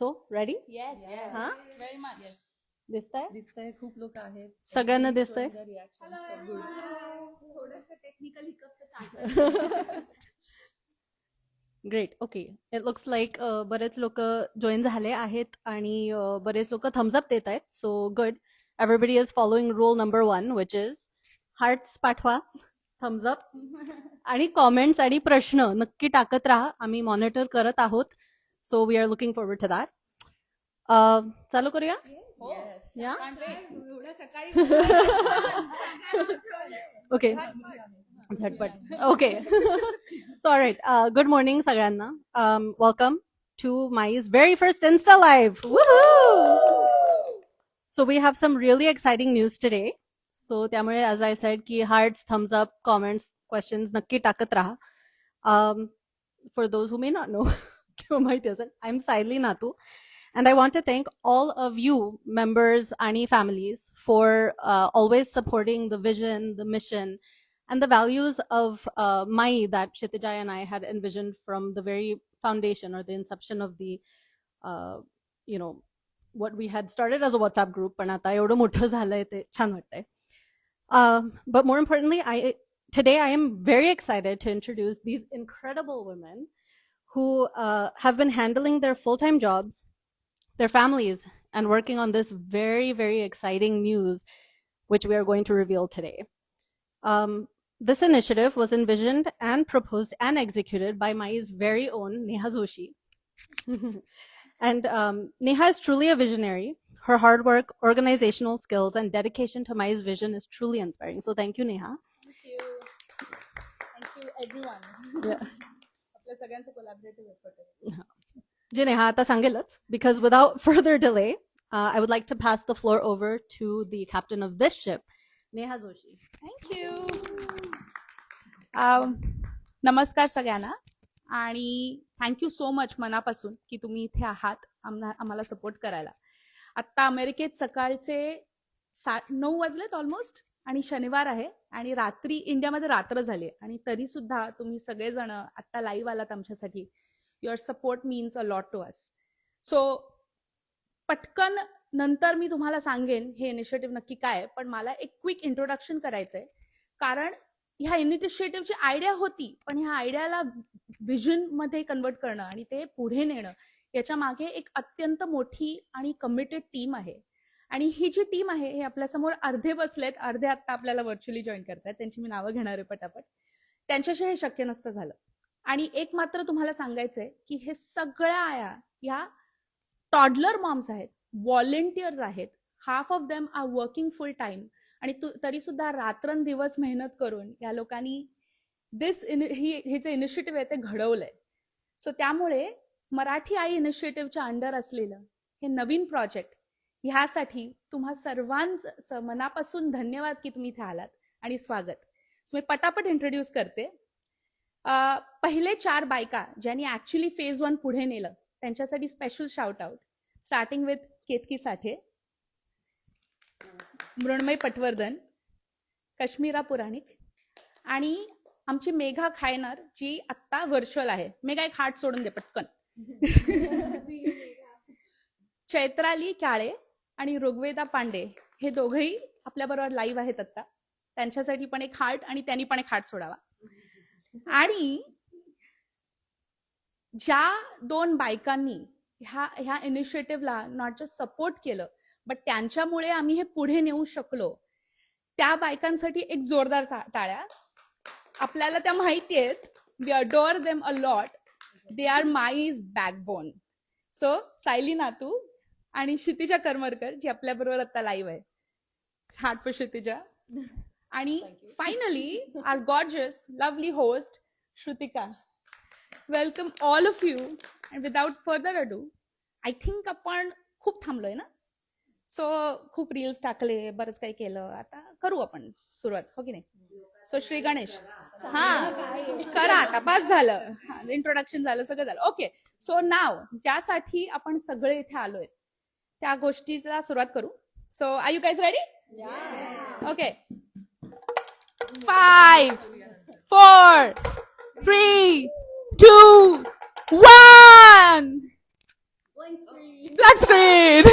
So ready? Yes. हा Very much. दिसतंय खूप लोक आहेत सगळ्यांना दिसतंय थोडंसं technical hiccup great. Okay, it looks like बरेच लोक जॉईन झाले आहेत आणि बरेच लोक थम्स अप देत आहेत. So good. Everybody is following rule number 1 which is hearts पाठवा, थम्स अप आणि कॉमेंट्स आणि प्रश्न नक्की टाकत राहा. आम्ही मॉनिटर करत आहोत. So we are looking forward to that. चालू करूया. या एवढं सकाळी ओके झटपट. Okay so alright. Good morning सगळ्यांना. Welcome to Mai's very first Insta live. So we have some really exciting news today. So त्यामुळे ॲज आय सेड की hearts, thumbs up, comments, questions नक्की टाकत राहा. For those who may not know किंवा माहिती असेल, I am Sayali नातू. And I want to thank all of you members and families for always supporting the vision, the mission, and the values of Mai that Kshitija and I had envisioned from the very foundation or the inception of the, what we had started as a WhatsApp group. पण आता एवढं मोठं झालंय ते छान वाटतंय. But more importantly, today I am very excited to introduce these incredible women who have been handling their full-time jobs, their families, and working on this very, very exciting news, which we are going to reveal today. This initiative was envisioned and proposed and executed by Mai's very own Neha Joshi. And Neha is truly a visionary. Her hard work, organizational skills, and dedication to Mai's vision is truly inspiring. So thank you, Neha. Thank you. Thank you everyone. Yeah. आपल्या सगळ्यांचं collaborative effort आहे. जे नेहा आता सांगेलच. Because without further delay, I would like to pass the floor over to the captain of this ship, Neha Joshi. Thank you. नमस्कार सगळ्यांना आणि thank you so much मनापासून की तुम्ही इथे आहात आम्हाला सपोर्ट करायला. आत्ता अमेरिकेत सकाळचे 9 वाजलेत ऑलमोस्ट आणि शनिवार आहे आणि रात्री इंडियामध्ये रात्र झाली आणि तरी सुद्धा तुम्ही सगळेजण आत्ता लाईव्ह आलात आमच्यासाठी. Your support means a lot to us. So पटकन नंतर मी तुम्हाला सांगेन हे इनिशिएटिव्ह नक्की काय आहे, पण मला एक क्विक इंट्रोडक्शन करायचं आहे. कारण ह्या इनिशिएटिव्हची आयडिया होती, पण ह्या आयडियाला व्हिजन मध्ये कन्वर्ट करणं आणि ते पुढे नेणं याच्या मागे एक अत्यंत मोठी आणि कमिटेड टीम आहे. आणि ही जी टीम आहे हे आपल्यासमोर अर्धे बसलेत, अर्धे आत्ता आपल्याला व्हर्च्युअली जॉईन करतात. त्यांची मी नावं घेणार आहे पटापट. त्यांच्याशी हे शक्य नसतं झालं. आणि एक मात्र तुम्हाला सांगायचंय की हे सगळ्या आया या टॉडलर मॉम्स आहेत, व्हॉलेंटियर्स आहेत. Half of them are working full time आणि तरी सुद्धा रात्रंदिवस मेहनत करून या लोकांनी हे जे इनिशिएटिव्ह आहे ते घडवलंय. सो त्यामुळे मराठी आई इनिशिएटिव्हच्या अंडर असलेलं हे नवीन प्रोजेक्ट ह्यासाठी तुम्हा सर्वांचं मनापासून धन्यवाद की तुम्ही इथे आलात आणि स्वागत. सो मी पटापट इंट्रोड्यूस करते. पहिले 4 बायका ज्यांनी ऍक्च्युली फेज 1 पुढे नेलं त्यांच्यासाठी special shout out. Starting with Ketaki Sathe, Mrunmayi Patwardhan, Kashmira Puranik आणि आमची मेघा खायनर जी आत्ता व्हर्च्युअल आहे. मेघा एक हार्ट सोडून दे पटकन. चैत्राली काळे आणि ऋग्वेदा पांडे हे दोघंही आपल्याबरोबर लाईव्ह आहेत आत्ता. त्यांच्यासाठी पण एक हार्ट आणि त्यांनी पण एक हार्ट सोडावा. आणि ज्या 2 बायकांनी ह्या इनिशिएटिव्हला नॉट जस्ट सपोर्ट केलं बट त्यांच्यामुळे आम्ही हे पुढे नेऊ शकलो, त्या बायकांसाठी एक जोरदार टाळ्या. आपल्याला त्या माहिती आहेत. We adore them a lot. They are Mai's backbone. So Sayali Natu आणि क्षितिजा करमरकर जी आपल्याबरोबर आता लाईव्ह आहे. Heart for Kshitija. आणि finally our gorgeous lovely host Shrutika. Welcome all of you. And without further ado I think आपण खूप थांबलोय ना. सो खूप रील्स टाकले, बरंच काही केलं, आता करू आपण सुरुवात, हो की नाही. सो श्री गणेश करा आता. बस झालं, इंट्रोडक्शन झालं, सगळं झालं. ओके. सो नाव ज्यासाठी आपण सगळे इथे आलोय त्या गोष्टीला सुरुवात करू. So are you guys ready? Okay. 5, 4, 3, 2, 1. Black screen.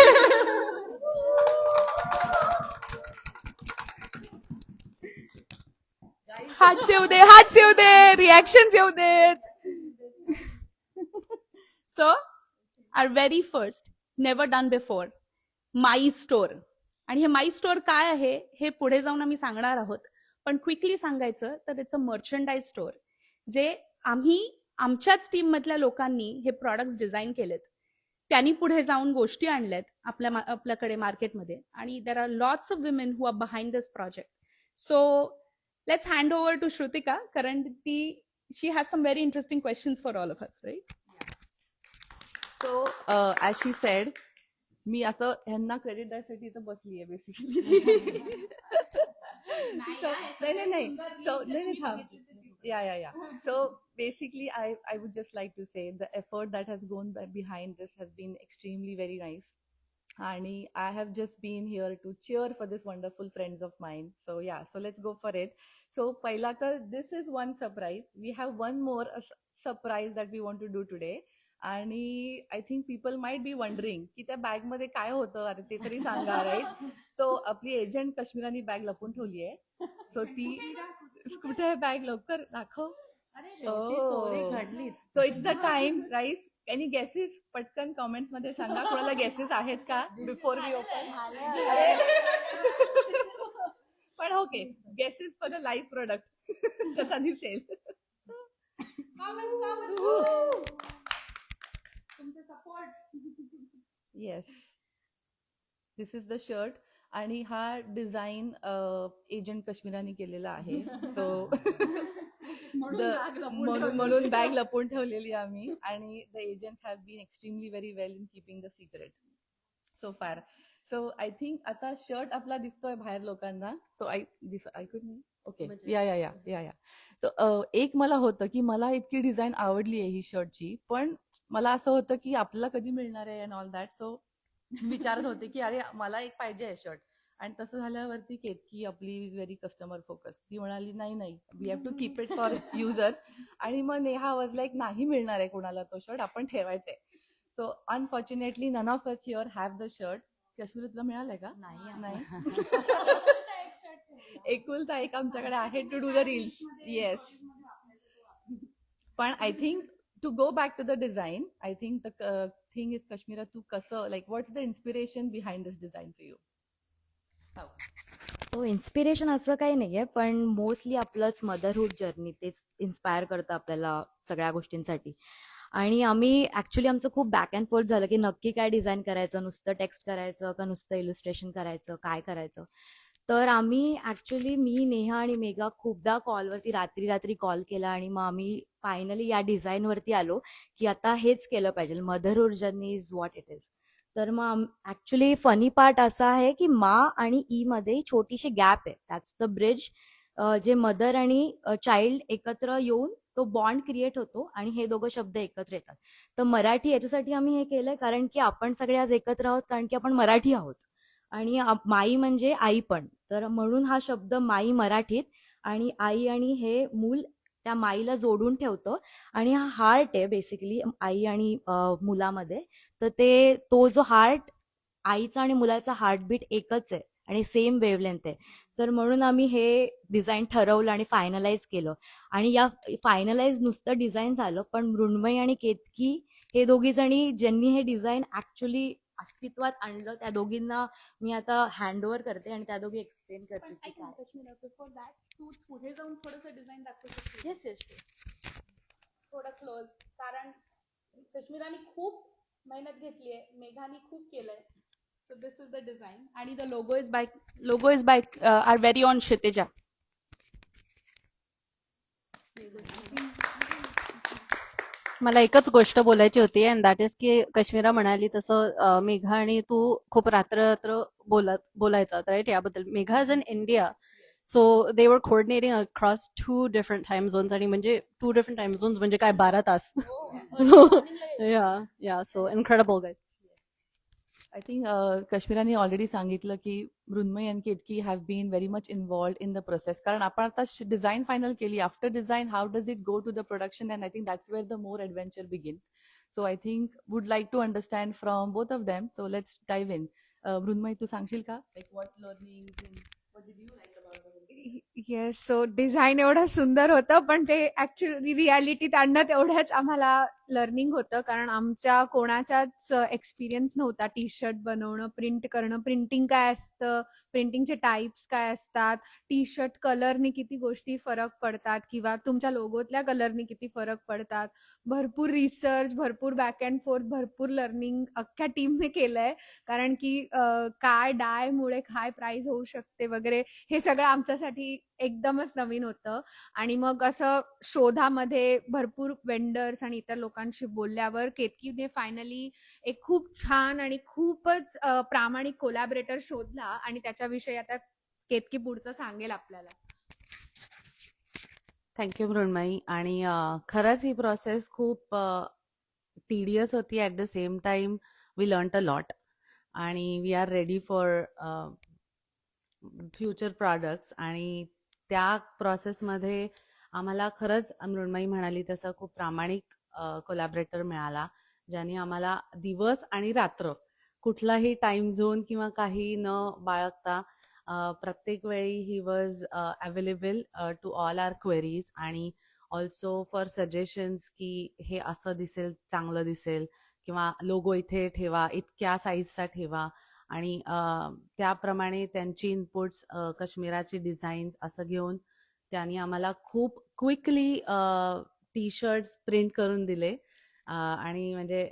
हात येऊ दे रिॲक्शन येऊ देत. So are very first never done before Maai store. आणि हे माई स्टोर काय आहे हे पुढे जाऊन आम्ही सांगणार आहोत, पण क्विकली सांगायचं तर इट्स अ मर्चंडाईज स्टोर जे आम्ही आमच्याच टीम मधल्या लोकांनी हे प्रॉडक्ट्स डिझाईन केलेत. त्यांनी पुढे जाऊन गोष्टी आणल्यात आपल्याकडे मार्केटमध्ये, आणि there are lots of women who are behind this project. So let's hand over to Shrutika, कारण she has some very interesting questions for all of us, right? So as she said, मी असं ह्यांना क्रेडिट द्यायसाठी इथं बसली आहे basically. नाही so नाही थांब. Yeah. So basically, I would just like to say the effort that has gone behind this has been extremely very nice. And I have just been here to cheer for this wonderful friends of mine. So yeah, so let's go for it. So पहिला तर this is one surprise. We have one more surprise that we want to do today. आणि I think people might be wondering की त्या bag मध्ये काय होतं, अरे ते तरी सांगा, राईट? सो आपली एजंट कश्मीरानी बॅग लपून ठेवली आहे. सो ती कुठे आहे बॅग, लवकर दाखव. So it's the time, right? Any guesses? पटकन कॉमेंट्स मध्ये सांगा कोणाला गेसेस आहेत का बिफोर वी ओपन. पण okay, guesses for the live product कसा दिसेल. Yes, this is the shirt. आणि हा डिझाईन एजंट कश्मीरानी केलेला आहे. सो म्हणून बॅग लपून ठेवलेली आम्ही. आणि the agents have been extremely very well in keeping the secret so far. So I think आता शर्ट आपला दिसतोय बाहेर लोकांना. So I could me okay या. सो एक मला होतं की मला इतकी डिझाईन आवडली आहे ही शर्टची, पण मला असं होतं की आपल्याला कधी मिळणार आहे अँड ऑल दॅट. सो विचारत होते की अरे मला एक पाहिजे आहे शर्ट. आणि तसं झाल्यावरती केतकी आपली इज व्हेरी कस्टमर फोकस, ती म्हणाली नाही we have to keep it for users. आणि मग नेहा वॉज लाईक नाही मिळणार आहे कोणाला तो शर्ट, आपण ठेवायचंय. So unfortunately none of us here have the shirt. Kashmir तुला मिळालंय का? नाही. एकुलता एक आमच्याकडे आहे to do the reels. Yes. पण I think to go back to the design, I think the thing is, Kashmira, तू कसं, like what's the inspiration behind this design for you? So inspiration असं काही नाहीये, पण मोस्टली आपलंच motherhood journey तेच inspire करतं आपल्याला सगळ्या गोष्टींसाठी. आणि आम्ही ऍक्च्युली आमचं खूप बॅक अँड फोर्थ झालं की नक्की काय डिझाईन करायचं, नुसतं टेक्स्ट करायचं का नुसतं इलुस्ट्रेशन करायचं, काय करायचं. तर आम्ही ऍक्च्युली मी, नेहा आणि मेघा खूपदा कॉलवरती रात्री कॉल केला, आणि मग आम्ही फायनली या डिझाईनवरती आलो की आता हेच केलं पाहिजे. Motherhood journey is what it is. तर मग ऍक्च्युली फनी पार्ट असा आहे की मा आणि ई मध्ये छोटीशी गॅप आहे. दॅट्स द ब्रिज, जे मदर आणि चाइल्ड एकत्र येऊन तो बॉन्ड क्रिएट होतो आणि हे दोघं शब्द एकत्र येतात. तर मराठी याच्यासाठी आम्ही हे केलंय कारण की आपण सगळे आज एकत्र आहोत, कारण की आपण मराठी आहोत. आणि माई म्हणजे आई पण, तर म्हणून हा शब्द माई मराठीत, आणि आई आणि हे मूल त्या माईला जोडून ठेवतं. आणि हा हार्ट आहे बेसिकली आई आणि मुलामध्ये. तर तो जो हार्ट, आईचा आणि मुलाचा हार्टबीट एकच आहे आणि सेम वेवलेंथ आहे. तर म्हणून आम्ही हे डिझाईन ठरवलं आणि फायनलाइज केलं. आणि या फायनलाइज नुसतं डिझाईन झालं, पण मृण्मयी आणि केतकी हे दोघी जणी ज्यांनी हे डिझाईन ऍक्च्युली अस्तित्वात आणलं, त्या दोघींना मी आता हँड ओव्हर करते आणि त्या दोघी एक्सप्लेन करते की काय. बिफोर दॅट तू पुढे जाऊन थोडंसं डिझाईन दाखवू शकते? येस. थोडं क्लोज, कारण कश्मीराने खूप मेहनत घेतली आहे, मेघाने खूप केलंय. So this is the design, आणि the logo is by our very own Kshitija. मला एकच गोष्ट बोलायची होती, अँड दॅट इज की कश्मीरा म्हणाली तसं मेघा आणि तू खूप रात्र बोलायचा, राईट? याबद्दल Megha is in India, so they were coordinating across 2 different time zones. आणि म्हणजे 2 डिफरंट टाइम झोन्स म्हणजे काय, 12 तास. या so incredible guys. I think कश्मीराने ऑलरेडी सांगितलं की मृण्मयी आणि Ketaki have been very much involved in the process. कारण आपण आता डिझाईन फायनल केली, after design how does it go to the production, and I think that's where the more adventure begins. So I think would like to understand from both of them. So let's dive in. Mrunmay, तू सांगशील का? Like what learning and what did you like about the yes, so design एवढं सुंदर होतं, पण ते actually रियालिटीत आणणं तेवढ्याच आम्हाला लर्निंग होतं, कारण आमच्या कोणाचाच एक्सपिरियन्स नव्हता टी शर्ट बनवणं, प्रिंट करणं, प्रिंटिंग काय असतं, प्रिंटिंगचे टाईप्स काय असतात, टी शर्ट कलरनी किती गोष्टी फरक पडतात किंवा तुमच्या लोगोतल्या कलरनी किती फरक पडतात. भरपूर रिसर्च, भरपूर बॅक अँड फोर्थ, भरपूर लर्निंग अख्ख्या टीमने केलंय, कारण की काय डायमुळे काय प्राइस होऊ शकते वगैरे हे सगळं आमच्यासाठी एकदमच नवीन होतं. आणि मग असं शोधामध्ये भरपूर वेंडर्स आणि इतर लोकांशी बोलल्यावर केतकीने फायनली एक खूप छान आणि खूपच प्रामाणिक कोलॅबरेटर शोधला, आणि त्याच्याविषयी आता केतकी पुढचं सांगेल आपल्याला. थँक्यू मृण्मयी. आणि खरंच ही प्रोसेस खूप टीडियस होती. At the same time we learn a lot आणि we are ready for future products. आणि त्या प्रोसेसमध्ये आम्हाला खरंच मृण्मयी म्हणाली तसं खूप प्रामाणिक कोलॅबरेटर मिळाला, ज्याने आम्हाला दिवस आणि रात्र कुठलाही टाइम झोन किंवा काही न बाळगता प्रत्येक वेळी ही was available to all our queries आणि ऑल्सो फॉर सजेशन्स की हे असं दिसेल, चांगलं दिसेल, किंवा लोगो इथे ठेवा, इतक्या साईजचा ठेवा. आणि त्याप्रमाणे त्यांची इनपुट्स, काश्मीराची डिझाईन्स असं घेऊन त्यांनी आम्हाला खूप क्विकली टी शर्ट्स प्रिंट करून दिले. आणि म्हणजे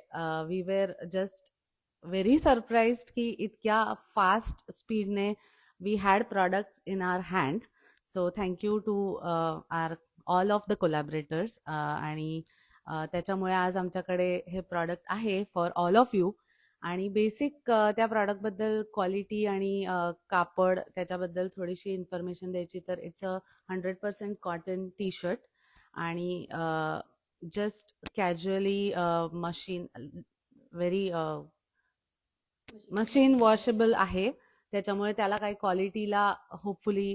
we were just very surprised की इतक्या फास्ट स्पीडने we had products in our hand. So thank you to our all of the collaborators. आणि त्याच्यामुळे आज आमच्याकडे हे प्रॉडक्ट आहे फॉर ऑल ऑफ यू. आणि बेसिक त्या प्रॉडक्टबद्दल क्वालिटी आणि कापड त्याच्याबद्दल थोडीशी इन्फॉर्मेशन द्यायची तर it's a 100% cotton T shirt आणि just casually machine, very machine washable आहे. त्याच्यामुळे त्याला काही क्वालिटीला होपफुली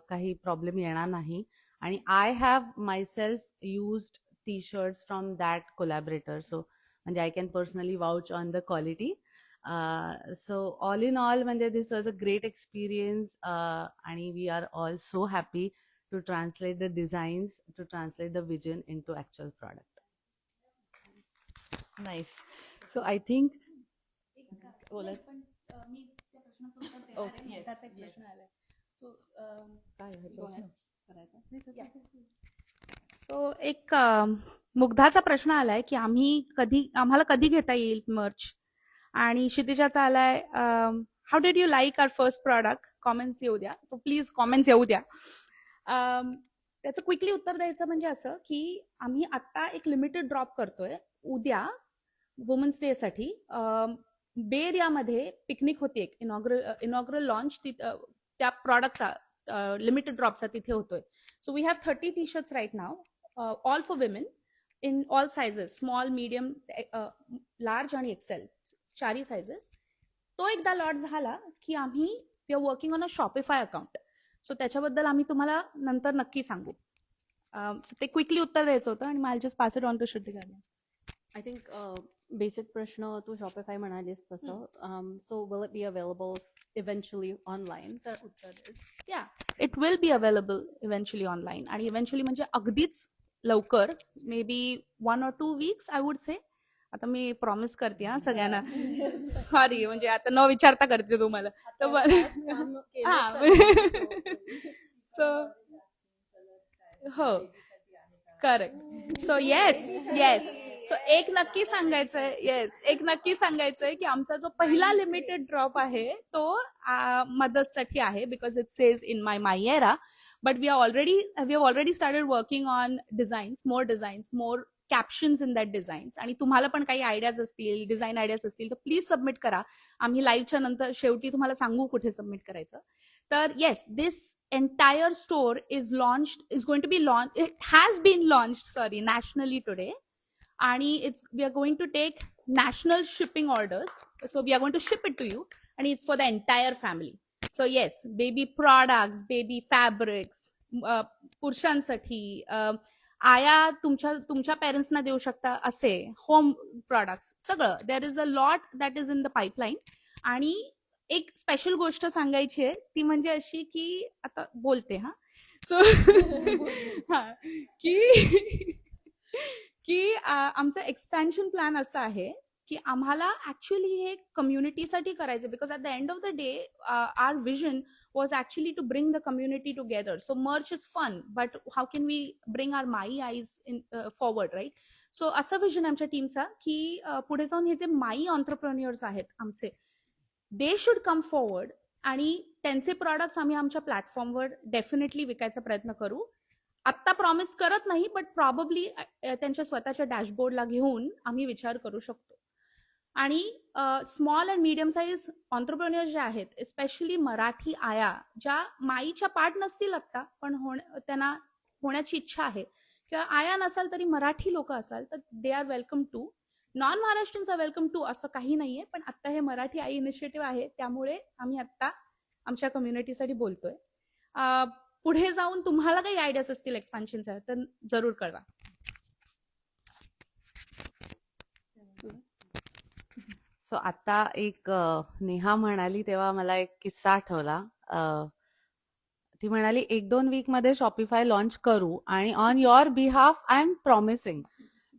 काही प्रॉब्लेम येणार नाही. आणि I have myself used T shirts from that collaborator, so म्हणजे I can personally vouch on the quality. So all in all म्हणजे this was a great experience. आणि we are all so happy to translate the designs, to translate the vision in to actual product. Nice. So I think बोला. मी त्या प्रश्नाचं उत्तर देणार Oh, आहे. yes, त्याचा एक yes. प्रश्न आलाय. सो काय आहे Go प्रश्न? ahead. सो एक मुग्धाचा प्रश्न आलाय की आम्हाला कधी घेता येईल मर्च. आणि क्षितिजाचा आलाय, how did you like our first product, comments येऊ द्या. सो प्लीज कॉमेंट्स येऊ द्या. त्याचं क्विकली उत्तर द्यायचं म्हणजे असं की आम्ही आता एक लिमिटेड ड्रॉप करतोय उद्या वुमन्स डे साठी. बे एरियामध्ये पिकनिक होती, एक इनॉग्रल लॉन्च त्या प्रॉडक्टचा लिमिटेड ड्रॉपचा तिथे होतोय. So we have 30 T shirts right now, all for women in all sizes, small, medium, large आणि एक्सेल, चारही साइजेस. तो एकदा लॉट झाला की आम्ही we are working on a Shopify account. सो त्याच्याबद्दल आम्ही तुम्हाला नंतर नक्की सांगू. So ते क्विकली उत्तर द्यायचं होतं आणि मला just pass it on to Shrutika. I think basic प्रश्न तू शॉपिफाय म्हणालीस तसं. So will it be available eventually online? तर उत्तर is yeah, it will be available eventually online. आणि इव्हेंच्युअली म्हणजे अगदीच लवकर, maybe 1 or 2 weeks I would say. आता मी प्रॉमिस करते हा सगळ्यांना, सॉरी म्हणजे आता न विचारता करते तुम्हाला. सो हो, करेक्ट. So yes. सो एक नक्की सांगायचंय की आमचा जो पहिला लिमिटेड ड्रॉप आहे तो मदर्स साठी आहे, because it says in my Mayera. But we have already started working on designs, more captions in that designs. आणि तुम्हाला पण काही आयडियाज असतील, डिझाईन आयडियाज असतील तर प्लीज सबमिट करा. आम्ही लाईव्हच्या नंतर शेवटी तुम्हाला सांगू कुठे सबमिट करायचं. तर yes, this entire store is going to be launch, it has been launched nationally today. आणि we are going to take national shipping orders. So we are going to ship it to you आणि it's for the entire family. So yes, baby products, baby fabrics, पुरुषांसाठी, आया तुमच्या पेरेंट्सना देऊ शकता असे home products सगळं there is a lot that is in the pipeline. आणि एक स्पेशल गोष्ट सांगायची आहे ती म्हणजे अशी की आता बोलते हा सो हा की आमचा एक्सपॅन्शन प्लॅन असा आहे की आम्हाला ऍक्च्युली हे कम्युनिटीसाठी करायचं because at the end of the day R vision was actually to bring the community together. So merch is fun, but how can we bring our माई eyes in forward, right? So असं vision आमच्या टीमचा की पुढे जाऊन हे जे माई ऑन्टरप्रेन्युअर्स आहेत आमचे दे शुड कम फॉरवर्ड आणि त्यांचे प्रॉडक्ट्स आम्ही आमच्या प्लॅटफॉर्मवर डेफिनेटली विकायचा प्रयत्न करू. आत्ता प्रॉमिस करत नाही बट प्रॉबब्ली त्यांच्या स्वतःच्या डॅशबोर्डला घेऊन आम्ही विचार करू शकतो. आणि स्मॉल अँड मीडियम साईज ऑन्टरप्रेन्युअर्स जे आहेत स्पेशली मराठी आया ज्या माईच्या पार्ट नसतील आत्ता पण त्यांना होण्याची इच्छा आहे किंवा आया नसाल तरी मराठी लोक असाल तर they are welcome too. Non Maharashtrians are welcome too असं काही नाहीये पण आत्ता हे मराठी आई इनिशिएटिव्ह आहे त्यामुळे आम्ही आत्ता आमच्या कम्युनिटीसाठी बोलतोय. पुढे जाऊन तुम्हाला काही आयडियाज असतील एक्सपान्शनच्या तर जरूर कळवा. सो आता एक नेहा म्हणाली तेव्हा मला एक किस्सा आठवला. ती म्हणाली 1-2 वीक मध्ये शॉपिफाय लॉन्च करू आणि on your behalf I am promising.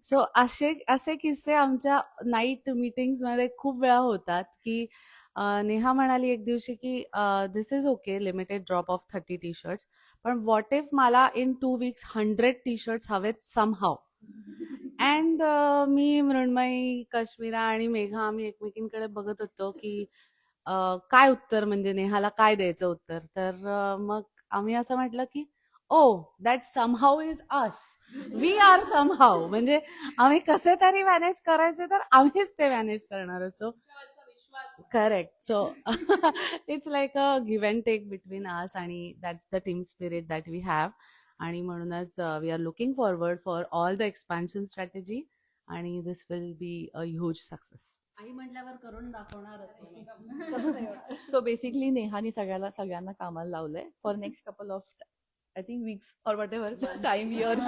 So असे किस्से आमच्या नाईट मीटिंग्स मध्ये खूप वेळा होतात की नेहा म्हणाली एक दिवशी की दिस is okay limited drop of 30 T shirts पण व्हॉट इफ मला इन 2 वीक्स 100 टी शर्ट्स हवेत समहाव. अँड मी मृण्मयी कश्मीरा आणि मेघा आम्ही एकमेकींकडे बघत होतो की काय उत्तर म्हणजे नेहाला काय द्यायचं उत्तर. तर मग आम्ही असं म्हटलं की oh that somehow is us we are somehow म्हणजे आम्ही कसे तरी मॅनेज करायचे तर आम्हीच ते मॅनेज करणार. So correct. So it's like a give and take between us आणि that's the team spirit that we have. आणि म्हणूनच we are looking forward for all the expansion strategy आणि this will be a huge success. आई म्हटल्यावर करून दाखवणार. So basically नेहानी सगळ्यांना कामाला लावलंय for next couple of I think weeks or whatever time years.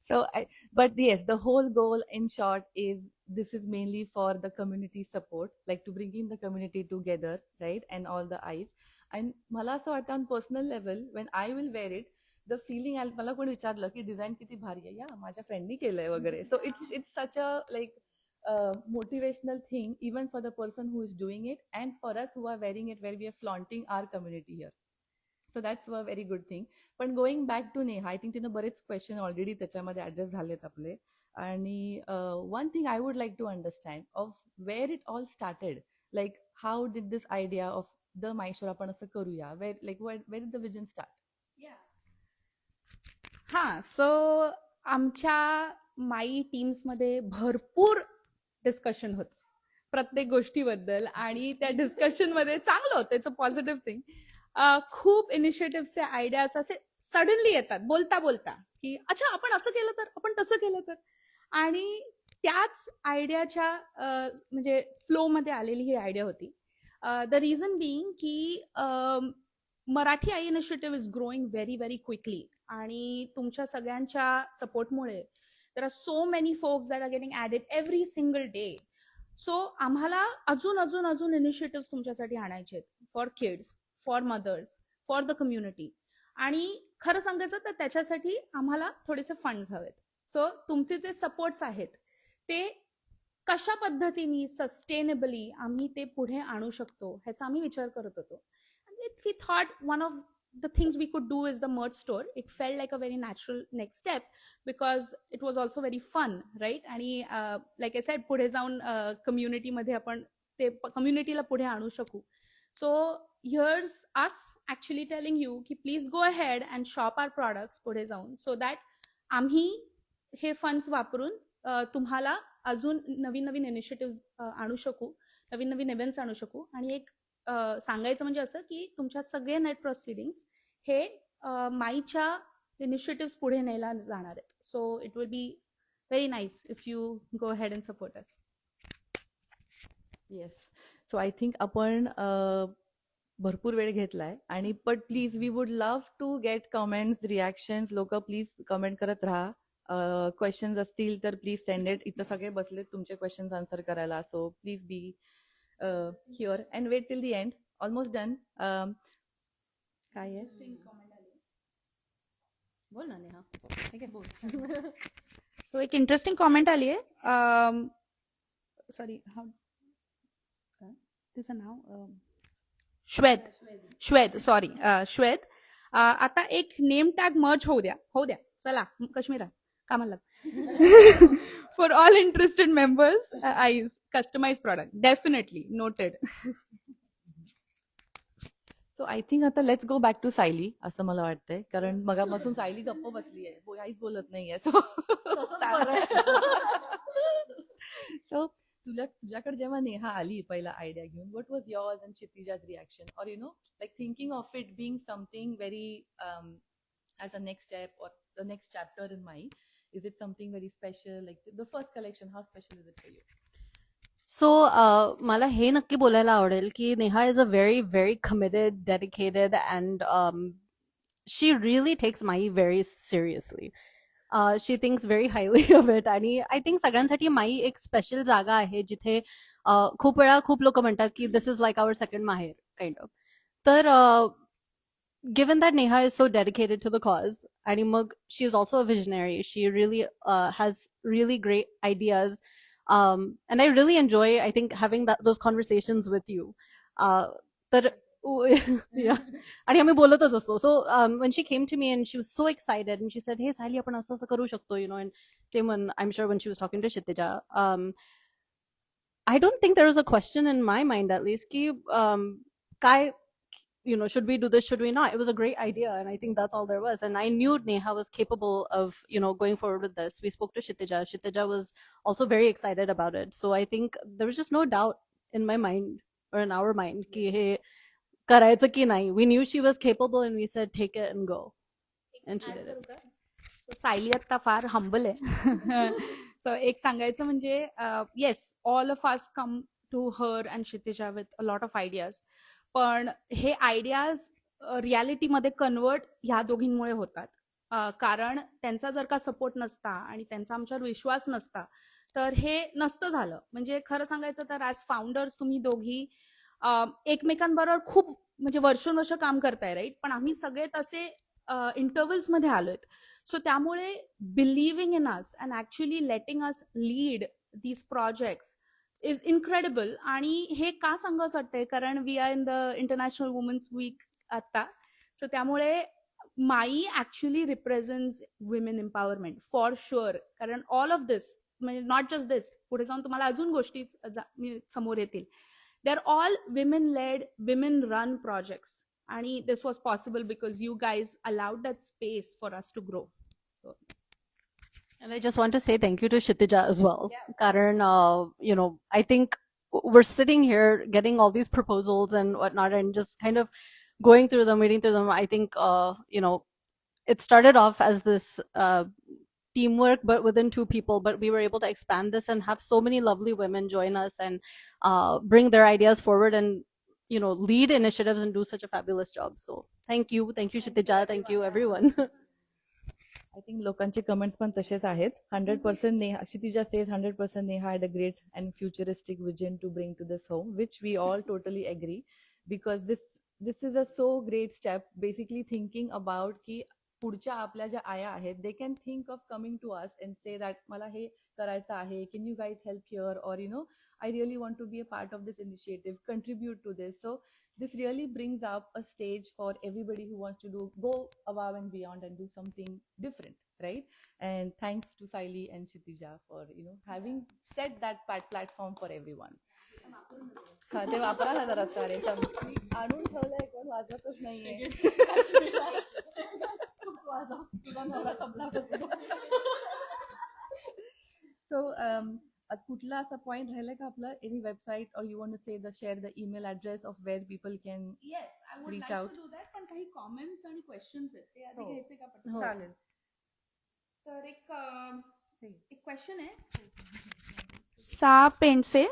So but yes, the whole goal in short is this is mainly for the community support, like to bringing the community together, right, and all the eyes. And मला असं वाटतं on personal level when I will wear it the feeling मला कोणी विचारलं की design किती भारी आहे या माझ्या फ्रेंडनी केलंय वगैरे. So it's such a like motivational thing even for the person who is doing it and for us who are wearing it where we are flaunting our community here. So that's a very good thing. But going back to Neha, I think तिने बरेच question already त्याच्यामध्ये address झालेत आपले. आणि one thing I would like to understand of where it all started, like how did this idea of the माईशोर आपण असं करूया, where did the vision start? हा सो आमच्या माई टीम्समध्ये भरपूर डिस्कशन होतं प्रत्येक गोष्टीबद्दल आणि त्या डिस्कशन मध्ये चांगलं होतं. It's a positive thing. खूप इनिशिएटिव्हचे आयडियाज असे सडनली येतात बोलता बोलता की अच्छा आपण असं केलं तर आपण तसं केलं तर. आणि त्याच आयडियाच्या म्हणजे फ्लो मध्ये आलेली ही आयडिया होती. द रिझन बिईंग की Marathi Aai initiative is growing very very quickly आणि तुमच्या सगळ्यांच्या सपोर्टमुळे there are so many folks that are getting added every single day. So आम्हाला अजून इनिशिएटिव्ह तुमच्यासाठी आणायचे आहेत for kids, for mothers, for the community. आणि खरं सांगायचं तर त्याच्यासाठी आम्हाला थोडेसे फंड्स हवेत. सो तुमचे जे सपोर्ट्स आहेत ते कशा पद्धतीने सस्टेनेबली आम्ही ते पुढे आणू शकतो ह्याचा आम्ही विचार करत होतो. We thought one of the things we could do is the merch store. It felt like a very natural next step because it was also very fun, right? आणि like I said पुढे जाऊन community मध्ये आपण ते community ला पुढे आणू शकू. So here's us actually telling you की please go ahead and shop our products पुढे जाऊन so that आम्ही हे funds वापरून तुम्हाला अजून नवीन इनिशिएटिव्ह आणू शकू, नवीन इव्हेंट्स आणू शकू. आणि एक सांगायचं म्हणजे असं की तुमच्या सगळे नेट प्रोसिडिंग्स हे माईच्या इनिशिएटिव्ह पुढे न्यायला जाणार आहेत. So it will be very nice if you go ahead and support us. Yes. So I think आपण भरपूर वेळ घेतलाय आणि but please we would love to get comments reactions. लोक प्लीज कमेंट करत राहा. क्वेश्चन्स असतील तर प्लीज सेंड इट. इथं सगळे बसलेत तुमचे क्वेश्चन्स आन्सर करायला. So please be here and wait till the end. Almost done. काय आहे? बोल ना नेहा. ठीक आहे, बोल. सो एक इंटरेस्टिंग कॉमेंट आली आहे. सॉरी, तिचं नाव श्वेत सॉरी श्वेत. आता एक नेम टॅग मर्ज होऊ द्या चला कश्मीरा कामाला फॉर ऑल इंटरेस्टेड मेंबर्स. आईज customize product definitely noted. So I think आता let's go back to Sayali असं मला वाटतंय, कारण मगापासून सायली गप्प बसली आहे, काहीच बोलत नाहीये. सो तुझ्याकडे जेव्हा नेहा आली पहिला आयडिया घेऊन, व्हॉट वॉज युअर्स अँड क्षितिजाज reaction, or you know like thinking of it being something very as a next step or the next chapter in my, is it something very special, like the first collection, how special is it for you? So मला हे नक्की बोलायला आवडेल की Neha is a very very committed, dedicated and she really takes my very seriously. She thinks very highly of it. आणि I think सगळ्यांसाठी माई एक स्पेशल जागा आहे जिथे खूप वेळा खूप लोक म्हणतात की दिस इज लाईक आवर सेकंड माहेर काइंड ऑफ. तर given that Neha is so dedicated to the cause, and mug, she is also a visionary. She really has really great ideas, and I really enjoy, I think, having those conversations with you. That yeah, आणि आम्ही बोलतच असतो. So when she came to me and she was so excited and she said, "Hey, Sally, आपण असं असं करू शकतो," you know. And same when I'm sure when she was talking to Kshitija, I don't think there was a question in my mind, at least, ki काय, you know, should we do this, should we not? It was a great idea, and I think that's all there was. And I knew Neha was capable of, you know, going forward with this. We spoke to Kshitija was also very excited about it. So I think there was just no doubt in my mind, or in our mind, ki he karayचं की नाही. We knew she was capable and we said take it and go, and she did it. So Sayali आता फार humble आहे. So एक सांगायचं म्हणजे yes, all of us come to her and Kshitija with a lot of ideas. पण हे ideas रियालिटीमध्ये convert ह्या दोघींमुळे होतात. कारण त्यांचा जर का सपोर्ट नसता आणि त्यांचा आमच्यावर विश्वास नसता तर हे नसतं झालं. म्हणजे खरं सांगायचं तर ॲज फाउंडर्स तुम्ही दोघी एकमेकांबरोबर खूप म्हणजे वर्षोनवर्ष काम करताय, राईट. पण आम्ही सगळे तसे इंटरव्हल्स मध्ये आलोय. सो त्यामुळे believing in us and actually letting us lead these projects is incredible. आणि हे का सांगावं वाटतंय, कारण we are in the international women's week आता. सो त्यामुळे Maai actually represents women empowerment for sure. कारण ऑल ऑफ दिस म्हणजे नॉट जस्ट दिस, पुढे जाऊन तुम्हाला अजून गोष्टी समोर येतील. They are all women led, women run projects. आणि this was possible because you guys allowed that space for us to grow. So And I just want to say thank you to Kshitija as well. Yeah. Karan, you know, I think we're sitting here getting all these proposals and whatnot and just kind of going through them, reading through them. I think, you know, it started off as this teamwork, but within two people, but we were able to expand this and have so many lovely women join us and bring their ideas forward and, you know, lead initiatives and do such a fabulous job. So thank you, Kshitija, thank you everyone. I think लोकांचे comments पण तसेच आहेत. 100% Neha, Kshitija says 100% Neha had a great and futuristic vision to bring to this home, which we all totally agree, because this is a so great step, basically thinking about की पुढच्या आपल्या ज्या आया आहेत, they can think of coming to us and say that मला हे करायचं आहे, can you guys help here, or you know, I really want to be a part of this initiative, contribute to this. So this really brings up a stage for everybody who wants to go above and beyond and do something different, right? And thanks to Saili and Kshitija for, you know, having set that platform for everyone. हा, ते वापरा ना जरा सारे आणून ठेवलंय, कोण वाजतच नाहीये. सो आज कुठला असा पॉइंट राहिलाय का आपला, any website, or you want to say the share the email address of where people can yes, I would Reach like out. To do that. पण काही कॉमेंट्स आणि क्वेश्चन्स आहेत, ते आधी हो. घ्यायचे का पटकन? हो. चालेल. तर एक क्वेश्चन आहे सा पेंटसे.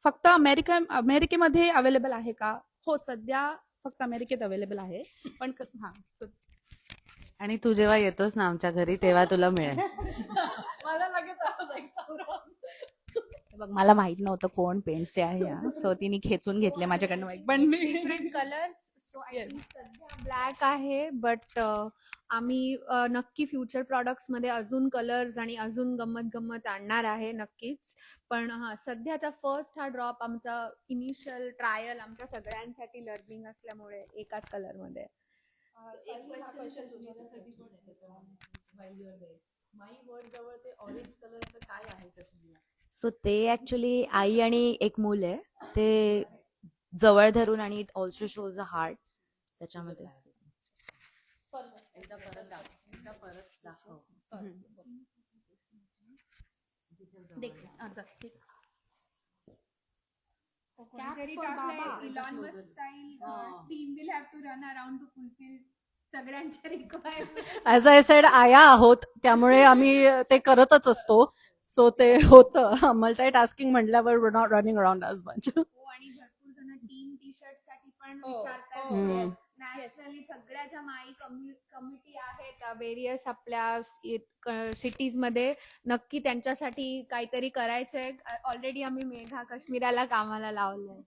फक्त अमेरिकेमध्ये अवेलेबल आहे का? हो, सध्या फक्त अमेरिकेत अवेलेबल आहे. पण हा आणि तू जेव्हा येतोस ना आमच्या घरी तेव्हा तुला मिळेल. मला लगेच बघ, मला माहित नव्हतं कोण पेंट्सचे आहे, सो तिने खेचून घेतले माझ्याकडनं माहित, पण मी different colours so I Yes. Think सध्या ब्लॅक आहे बट आम्ही नक्की फ्युचर प्रॉडक्ट्स मध्ये अजून कलर्स आणि अजून गंमत आणणार आहे नक्कीच. पण हा सध्याचा फर्स्ट हा ड्रॉप आमचा इनिशियल ट्रायल आमच्या सगळ्यांसाठी लर्निंग असल्यामुळे एकाच कलर मध्ये. सो ते ऍक्च्युली आई आणि एक मूल आहे ते जवळ धरून आणि it also shows a heart त्याच्यामध्ये. कोणीतरी टाकलंय Elon Musk style team will have to run around to fulfil सगळ्यांच्या रिक्वायरमेंट. ॲज आय सेड आया आहोत त्यामुळे आम्ही ते करतच असतो. सो ते होतं. मल्टाटास्किंग म्हटल्यावर were not running around as much. हो आणि भरपूर जण टीम टी शर्ट साठी पण हो, विचारतायत. हो. नॅशनली सगळ्या ज्या माई कमिटी आहेत वेरियस आपल्या सिटीज मध्ये नक्की त्यांच्यासाठी काहीतरी करायचंय. ऑलरेडी आम्ही मेघा काश्मीराला कामाला लावलंय.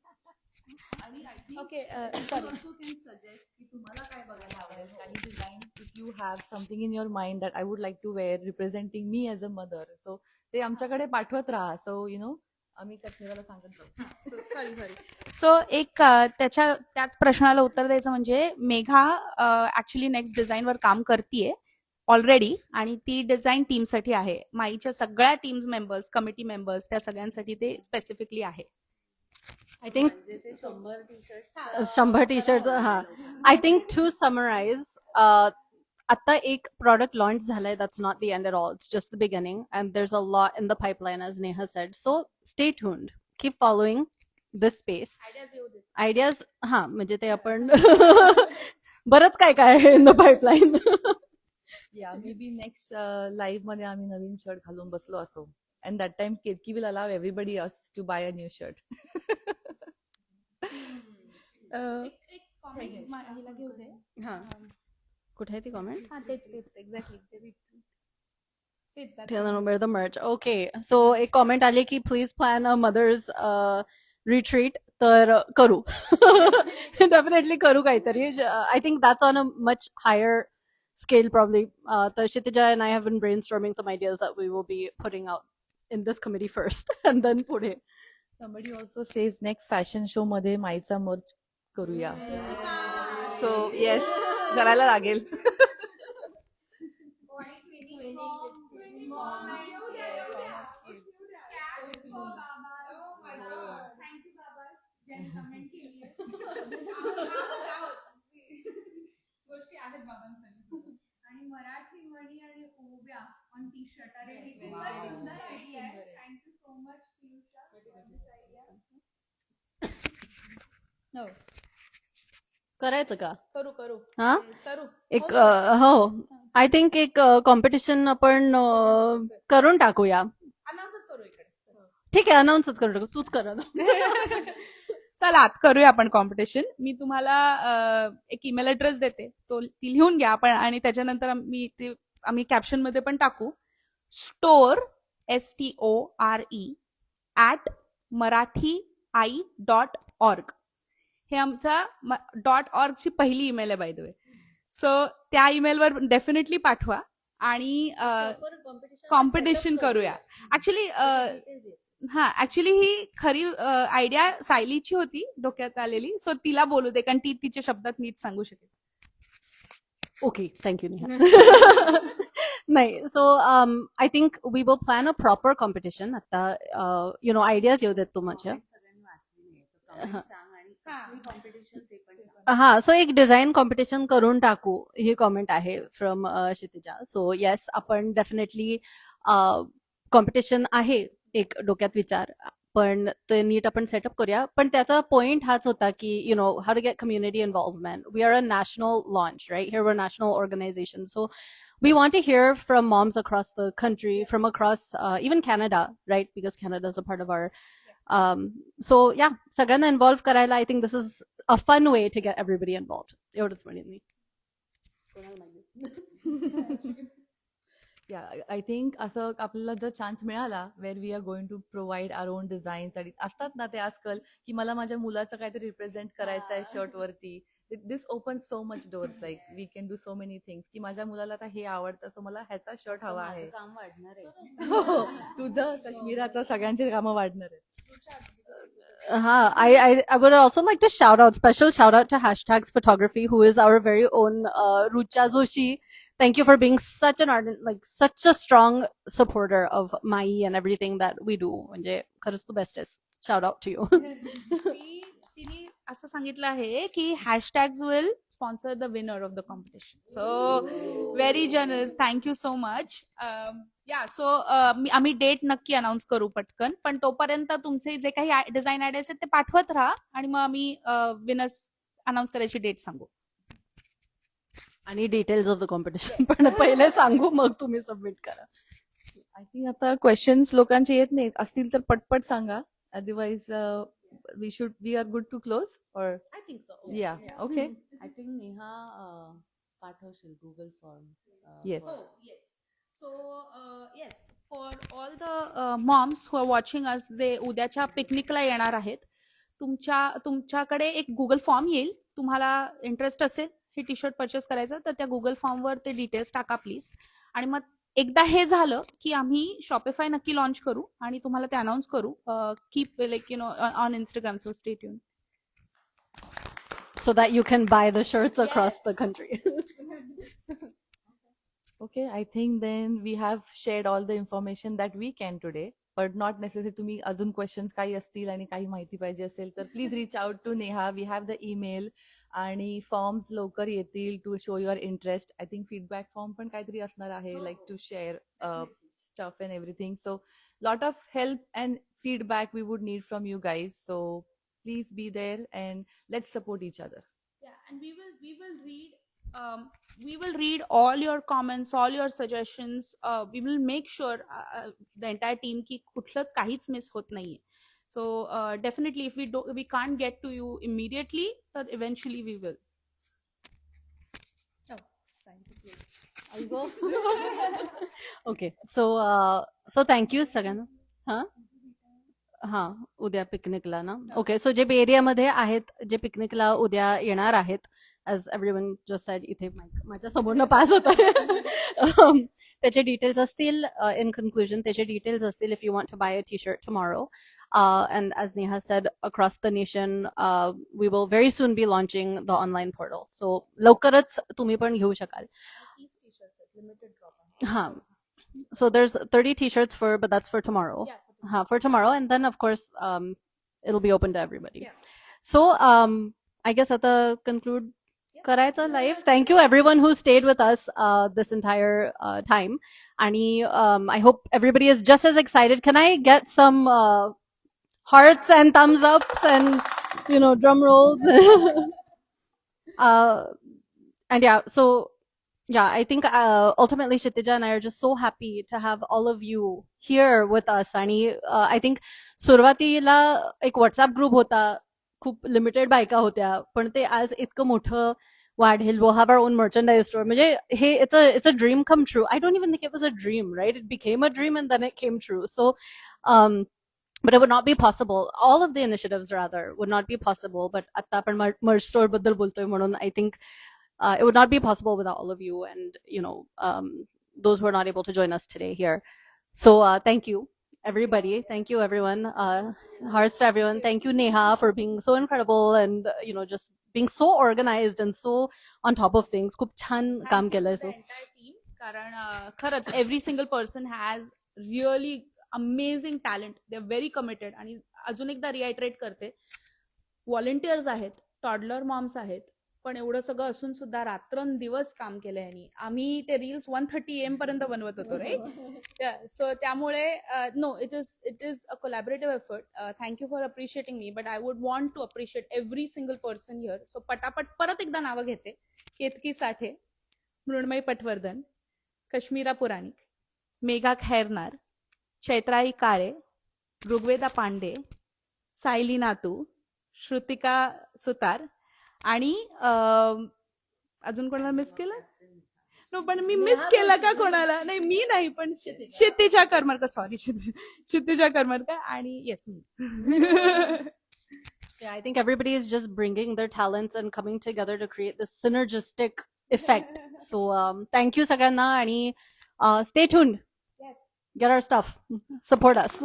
ओके also can suggest की तुम्हाला काय बघायला आवडेल काही design if you have something in your mind that I would like to wear representing me as a mother. So ते आमच्याकडे पाठवत राहा. सो यु नो आम्ही काश्मीराला सांगत जाऊ. सो एक त्याच प्रश्नाला उत्तर द्यायचं म्हणजे मेघा ऍक्च्युली नेक्स्ट डिझाईनवर काम करतीये ऑलरेडी आणि ती डिझाईन टीमसाठी आहे. माईच्या सगळ्या टीम मेंबर्स, कमिटी मेंबर्स त्या सगळ्यांसाठी ते स्पेसिफिकली आहे. आय थिंक म्हणजे ते 100 टी-शर्ट 100 टी-शर्ट. हा, आय थिंक टू समराइज, आता एक प्रॉडक्ट लॉन्च झालंय. That's not the end at all. It's just the beginning and there's a lot in the pipeline as Neha said. So stay tuned, keep following this space. Ideas हा म्हणजे ते आपण बरंच काय काय आहे इन द पाइपलाइन. या मे बी नेक्स्ट लाईव्ह मध्ये आम्ही नवीन शर्ट घालून बसलो असो. And that time Ketki will allow everybody else to buy a new shirt. एक comment हिला घेऊ दे. हा, कुठे आहे ती कॉमेंट? हा, तेच एक्झॅक्टली तेच Remember the merch. Okay, so एक कॉमेंट आली की please plan a mother's retreat. तर करू. डेफिनेटली करू काहीतरी. I think that's on a much higher scale probably. तर Kshitija and I have been brainstorming some ideas that we will be putting out in this committee first and then पुढे. Somebody also says next fashion show मध्ये माईचा मर्च करूया. So yes, करायला लागेल. आणि मराठी म्हणी आणि ओव्या ऑन टी शर्ट. अरे खूपच सुंदर आयडिया आहे. Thank you so much Piyusha for this idea. करायचं का? करू हा, करू. एक हो, आय थिंक एक कॉम्पिटिशन आपण करून टाकूया. अनाउन्सच करू इकडे. ठीक आहे, अनाउन्सच करून टाकू. तूच कर. चला आत करूया आपण कॉम्पिटिशन. मी तुम्हाला एक ईमेल ऍड्रेस देते, तो ती लिहून घ्या आपण आणि त्याच्यानंतर आम्ही कॅप्शन मध्ये पण टाकू. स्टोर store@marathi.org हे आमचा .org ची पहिली ईमेल आहे बाय द वे. सो त्या ईमेलवर डेफिनेटली पाठवा आणि कॉम्पिटिशन करूया. ऍक्च्युली ऍक्च्युली ही खरी आयडिया सायलीची होती डोक्यात आलेली. सो तिला बोलू दे कारण ती तिच्या शब्दात नीट सांगू शकेल. Okay, thank you Neha. नाही, so I think we will plan a proper competition. आता यु नो आयडियाज येऊ देत तू माझ्या. सगळ्यांनी वाचली नाही तर comment सांग आणि कसली कॉम्पिटिशन ते पण सांग. हा, सो एक डिझाईन कॉम्पिटिशन करून टाकू. ही कॉमेंट आहे फ्रॉम क्षितिजा. सो येस, आपण डेफिनेटली कॉम्पिटिशन आहे एक डोक्यात विचार, पण ते नीट आपण सेटअप करूया. पण त्याचा पॉइंट हाच होता की you know how to get community involvement. We are a national launch, right? Here we're national organization. So we want to hear from moms across the country, from across even Canada, right? Because Canada is a part of our so yeah, सगळ्यांना involve करायला. I think this is a fun way to get everybody involved. एवढंच म्हणेन मी. या I think असं आपल्याला जर chance मिळाला where we are going to provide our own designs आणि असतात ना ते आजकाल की मला माझ्या मुलाचं काहीतरी रिप्रेझेंट करायचं आहे शर्ट वरती. This open so much doors like we can do so many things की माझ्या मुलाला आता हे आवडतं सो मला ह्याचा शर्ट हवा आहे. माझं काम वाढणार आहे. हो, तुझं काश्मीराचं सगळ्यांची कामं वाढणार आहेत. I would also like to special shout out to Hashtags Photography, who is our very own Rucha Joshi. Thank you for being such an ardent, like such a strong supporter of Mai and everything that we do. म्हणजे खरंच तू best आहेस. Shout out to you. तिने असं सांगितलं आहे की hashtags will sponsor the winner of the competition. So very generous, thank you so much. या so आम्ही डेट नक्की अनाऊन्स करू पटकन, पण तोपर्यंत तुमचे जे काही डिझाईन आयडियाज आहेत ते पाठवत राहा आणि मग आम्ही विनर्स अनाऊन्स करायची डेट सांगू. आणि डिटेल्स ऑफ द कॉम्पिटिशन पण पहिले सांगू मग तुम्ही सबमिट करा. आय थिंक आता क्वेश्चन्स लोकांचे येत नाहीत, असतील तर पटपट सांगा. Otherwise we are good to close or I think so. yeah okay I think Neha पाठवशील Google form. Yes. Yes. So, yes, for all the moms who are watching us, जे उद्याच्या पिकनिकला येणार आहेत, तुमच्याकडे एक गुगल फॉर्म येईल. तुम्हाला इंटरेस्ट असेल हे टी शर्ट परचेस करायचं तर त्या गुगल फॉर्मवर ते डिटेल्स टाका प्लीज. आणि मग एकदा हे झालं की आम्ही शॉपिफाय नक्की लॉन्च करू आणि तुम्हाला ते अनाऊन्स करू. Keep like on Instagram, so stay tune. So that you can buy the shirts across the country. okay I think then we have shared all the information that we can today, but not necessarily तुम्ही अजून questions काही असतील आणि काही माहिती पाहिजे असेल तर please reach out to Neha. We have the email आणि फॉर्म्स लवकर येतील to show your interest. I think feedback form पण काहीतरी असणार आहे, like to share stuff and everything. So lot of help and feedback we would need from you guys. So please be there and let's support each other. Yeah, and we will read all your comments, all your suggestions. We will make sure the entire team की कुठलंच काहीच miss होत नाहीये. So definitely if we can't get to you immediately, then eventually we will. Okay, so thank you सगळ्यांना. हा उद्या पिकनिकला ना. ओके, सो जे बे एरियामध्ये आहेत, जे पिकनिकला उद्या येणार आहेत, ॲज एव्हरीवन जस्ट सेड, इथे माझ्या समोरनं पास होत त्याचे डिटेल्स असतील. इन कन्क्लुजन त्याचे डिटेल्स असतील if you want to buy a T shirt tomorrow. And as Neha said, across the nation, we will very soon be launching the online portal. So लवकरच तुम्ही पण घेऊ शकाल. हा, so there's 30 t-shirts but that's for tomorrow. For tomorrow, and then of course it'll be open to everybody. So I guess at the conclude करायचं live. Thank you everyone who stayed with us this entire time. And I hope everybody is just as excited. Can I get some hearts and thumbs ups and drum rolls? And yeah, I think ultimately Kshitija and I are just so happy to have all of you here with us. And I think सुरुवातीला एक WhatsApp group होता, खूप limited बायका होत्या, पण ते आज इतकं मोठं वाढेल. We'll have our own merchandise store. म्हणजे हे it's a dream come true. I don't even think it was a dream, right? It became a dream and then it came true. So but it would not be possible. All of the initiatives rather would not be possible. But आता आपण merch store बद्दल बोलतोय म्हणून I think it would not be possible without all of you and those who are not able to join us today here. So thank you everybody. Thank you everyone. Hearts to everyone. Thank you Neha for being so incredible and just being so organized and so on top of things. खूप छान काम केलंय. The entire team, कारण खरंच every single person has really amazing talent. They are very committed. आणि अजून एकदा रिआयटरेट करते, व्हॉलंटियर्स आहेत, टॉडलर मॉम्स आहेत, पण एवढं सगळं असून सुद्धा रात्रंदिवस काम केलंय यांनी. आम्ही ते रील्स 1:30 AM पर्यंत बनवत होतो, राईट? सो त्यामुळे no, it is a collaborative effort. Thank you for appreciating me, but I would want to appreciate every single person here. So पटापट परत एकदा नावं घेते. केतकी साठे, मृण्मयी पटवर्धन, कश्मीरा पुराणिक, मेघा खैरनार, चैत्राई काळे, ऋग्वेदा पांडे, सायली नातू, श्रुतिका सुतार, आणि अजून कोणाला मिस केलं? नो, पण मी मिस केलं का कोणाला? नाही, मी नाही, पण क्षितिजा करमरकर, सॉरी, क्षितिजा करमरकर आणि yes me. Yeah, I think everybody is just bringing their talents and coming together to create this synergistic effect. So thank you सगळ्यांना आणि stay tuned. Get our stuff. Support us.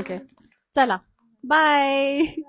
Okay. चला. Bye.